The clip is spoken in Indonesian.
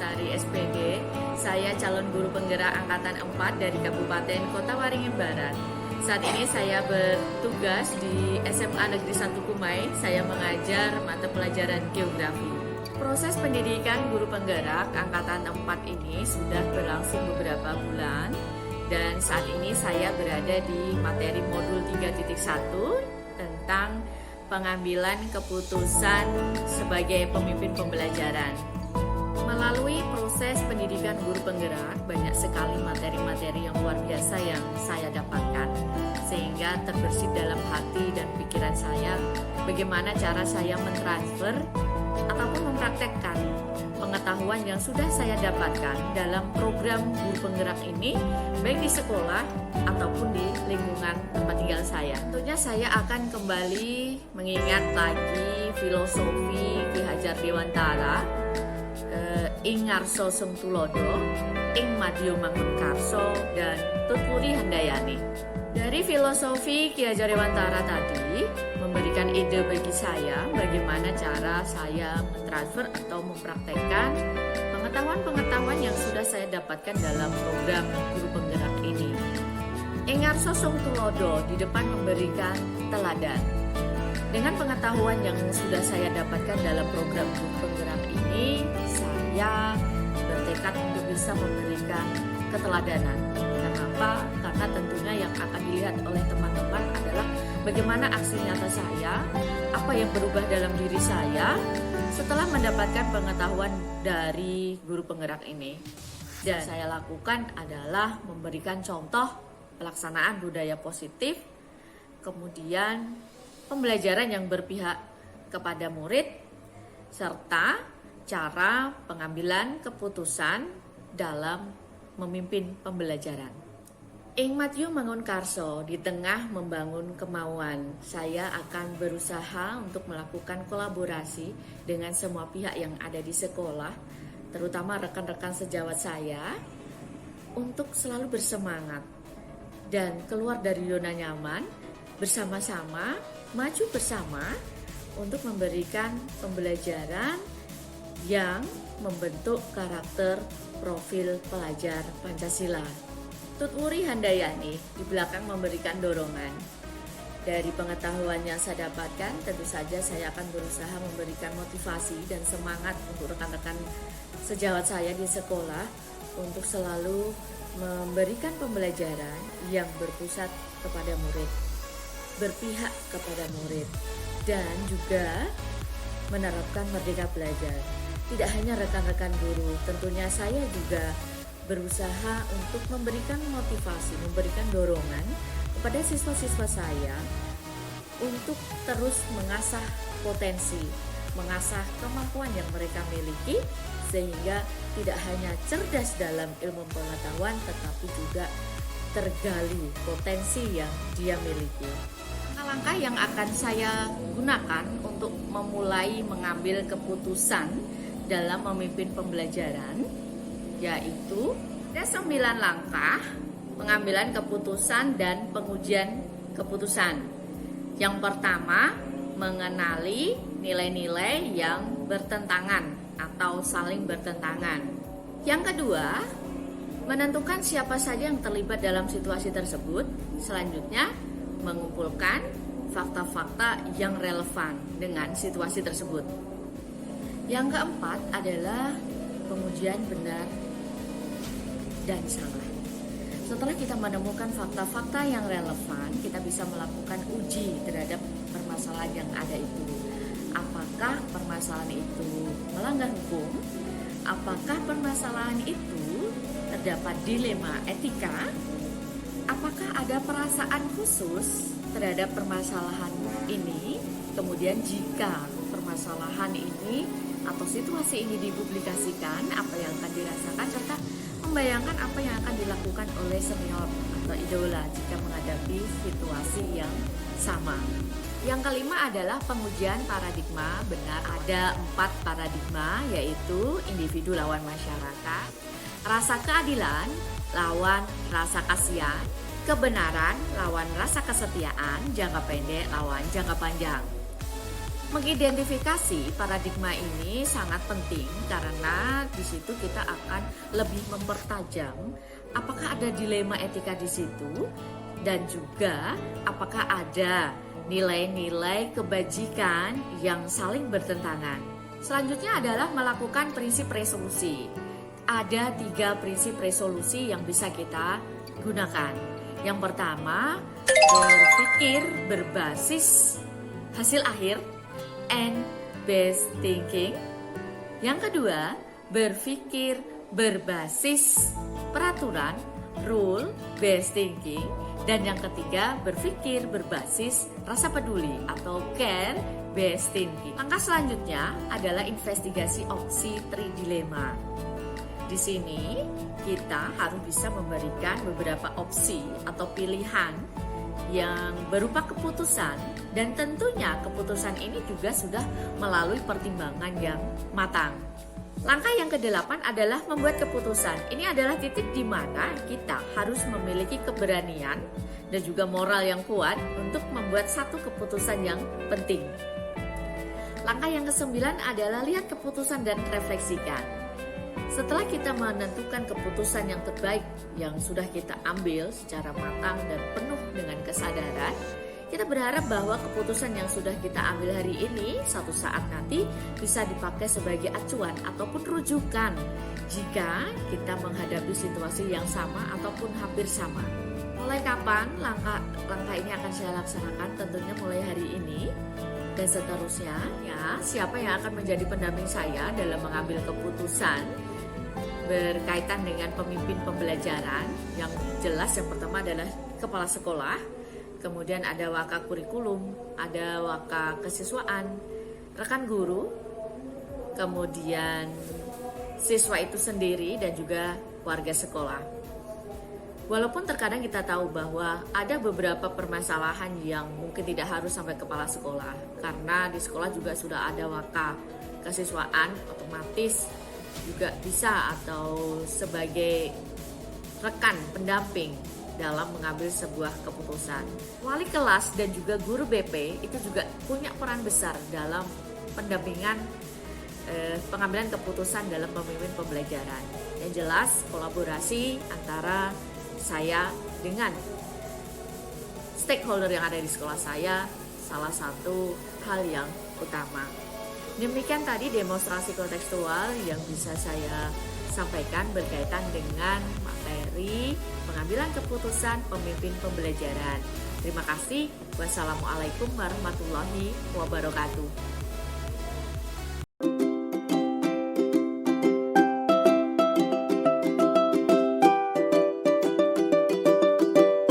Lestari SPD. Saya calon guru penggerak angkatan 4 dari Kabupaten Kota Waringin Barat. Saat ini saya bertugas di SMA Negeri 1 Kumai. Saya mengajar mata pelajaran geografi. Proses pendidikan guru penggerak angkatan 4 ini sudah berlangsung beberapa bulan. Dan saat ini saya berada di materi modul 3.1 tentang pengambilan keputusan sebagai pemimpin pembelajaran. Melalui proses pendidikan guru penggerak, banyak sekali materi-materi yang luar biasa yang saya dapatkan, sehingga terbersit dalam hati dan pikiran saya bagaimana cara saya mentransfer ataupun mempraktekkan pengetahuan yang sudah saya dapatkan dalam program guru penggerak ini, baik di sekolah ataupun di lingkungan tempat tinggal saya. Tentunya saya akan kembali mengingat lagi filosofi Ki Hajar Dewantara, ing ngarso sung tulodo, ing madya mangunkarso, dan Tutpuri Handayani. Dari filosofi Ki Hajar Dewantara tadi memberikan ide bagi saya bagaimana cara saya mentransfer atau mempraktekkan pengetahuan-pengetahuan yang sudah saya dapatkan dalam program guru penggerak ini. Ing ngarso sung tulodo, di depan memberikan teladan. Dengan pengetahuan yang sudah saya dapatkan dalam program guru penggerak ini, saya bertekad untuk bisa memberikan keteladanan. Kenapa? Karena tentunya yang akan dilihat oleh teman-teman adalah bagaimana aksi nyata saya, apa yang berubah dalam diri saya setelah mendapatkan pengetahuan dari guru penggerak ini. Dan saya lakukan adalah memberikan contoh pelaksanaan budaya positif, kemudian pembelajaran yang berpihak kepada murid, serta cara pengambilan keputusan dalam memimpin pembelajaran. Ing madya mangunkarso, di tengah membangun kemauan, saya akan berusaha untuk melakukan kolaborasi dengan semua pihak yang ada di sekolah, terutama rekan-rekan sejawat saya, untuk selalu bersemangat dan keluar dari zona nyaman, bersama-sama, maju bersama untuk memberikan pembelajaran yang membentuk karakter profil pelajar Pancasila. Tutpuri Handayani di belakang memberikan dorongan. Dari pengetahuan yang saya dapatkan, tentu saja saya akan berusaha memberikan motivasi dan semangat untuk rekan-rekan sejawat saya di sekolah untuk selalu memberikan pembelajaran yang berpusat kepada murid, berpihak kepada murid, dan juga menerapkan merdeka belajar. Tidak hanya rekan-rekan guru, tentunya saya juga berusaha untuk memberikan motivasi, memberikan dorongan kepada siswa-siswa saya untuk terus mengasah potensi, mengasah kemampuan yang mereka miliki, sehingga tidak hanya cerdas dalam ilmu pengetahuan, tetapi juga tergali potensi yang dia miliki. Langkah yang akan saya gunakan untuk memulai mengambil keputusan dalam memimpin pembelajaran yaitu ada 9 langkah pengambilan keputusan dan pengujian keputusan. Yang pertama, mengenali nilai-nilai yang bertentangan atau saling bertentangan. Yang kedua, menentukan siapa saja yang terlibat dalam situasi tersebut. Selanjutnya, mengumpulkan fakta-fakta yang relevan dengan situasi tersebut. Yang keempat adalah pengujian benar dan salah. Setelah kita menemukan fakta-fakta yang relevan, kita bisa melakukan uji terhadap permasalahan yang ada itu. Apakah permasalahan itu melanggar hukum? Apakah permasalahan itu terdapat dilema etika? Apakah ada perasaan khusus terhadap permasalahan ini? Kemudian jika permasalahan ini atau situasi ini dipublikasikan, apa yang akan dirasakan, serta membayangkan apa yang akan dilakukan oleh senior atau idola jika menghadapi situasi yang sama. Yang kelima adalah pengujian paradigma benar. Ada 4 paradigma, yaitu individu lawan masyarakat, rasa keadilan lawan rasa kasihan, kebenaran lawan rasa kesetiaan, jangka pendek lawan jangka panjang. Mengidentifikasi paradigma ini sangat penting karena di situ kita akan lebih mempertajam apakah ada dilema etika di situ dan juga apakah ada nilai-nilai kebajikan yang saling bertentangan. Selanjutnya adalah melakukan prinsip resolusi. Ada 3 prinsip resolusi yang bisa kita gunakan. Yang pertama, berpikir berbasis hasil akhir and based thinking. Yang kedua, berpikir berbasis peraturan rule based thinking. Dan yang ketiga, berpikir berbasis rasa peduli atau care based thinking. Langkah selanjutnya adalah investigasi opsi tridilema. Di sini kita harus bisa memberikan beberapa opsi atau pilihan yang berupa keputusan, dan tentunya keputusan ini juga sudah melalui pertimbangan yang matang. Langkah yang ke-8 adalah membuat keputusan. Ini adalah titik di mana kita harus memiliki keberanian dan juga moral yang kuat untuk membuat satu keputusan yang penting. Langkah yang ke-9 adalah lihat keputusan dan refleksikan. Setelah kita menentukan keputusan yang terbaik yang sudah kita ambil secara matang dan penuh dengan kesadaran, kita berharap bahwa keputusan yang sudah kita ambil hari ini suatu saat nanti bisa dipakai sebagai acuan ataupun rujukan jika kita menghadapi situasi yang sama ataupun hampir sama. Mulai kapan langkah ini akan saya laksanakan? Tentunya mulai hari ini dan seterusnya. Ya, siapa yang akan menjadi pendamping saya dalam mengambil keputusan berkaitan dengan pemimpin pembelajaran? Yang jelas yang pertama adalah kepala sekolah, kemudian ada waka kurikulum, ada waka kesiswaan, rekan guru, kemudian siswa itu sendiri dan juga warga sekolah. Walaupun terkadang kita tahu bahwa ada beberapa permasalahan yang mungkin tidak harus sampai kepala sekolah, karena di sekolah juga sudah ada waka kesiswaan, otomatis juga bisa atau sebagai rekan pendamping dalam mengambil sebuah keputusan. Wali kelas dan juga guru BP itu juga punya peran besar dalam pendampingan pengambilan keputusan dalam pemimpin pembelajaran. Yang jelas kolaborasi antara saya dengan stakeholder yang ada di sekolah saya salah satu hal yang utama. Demikian tadi demonstrasi kontekstual yang bisa saya sampaikan berkaitan dengan materi pengambilan keputusan pemimpin pembelajaran. Terima kasih. Wassalamualaikum warahmatullahi wabarakatuh.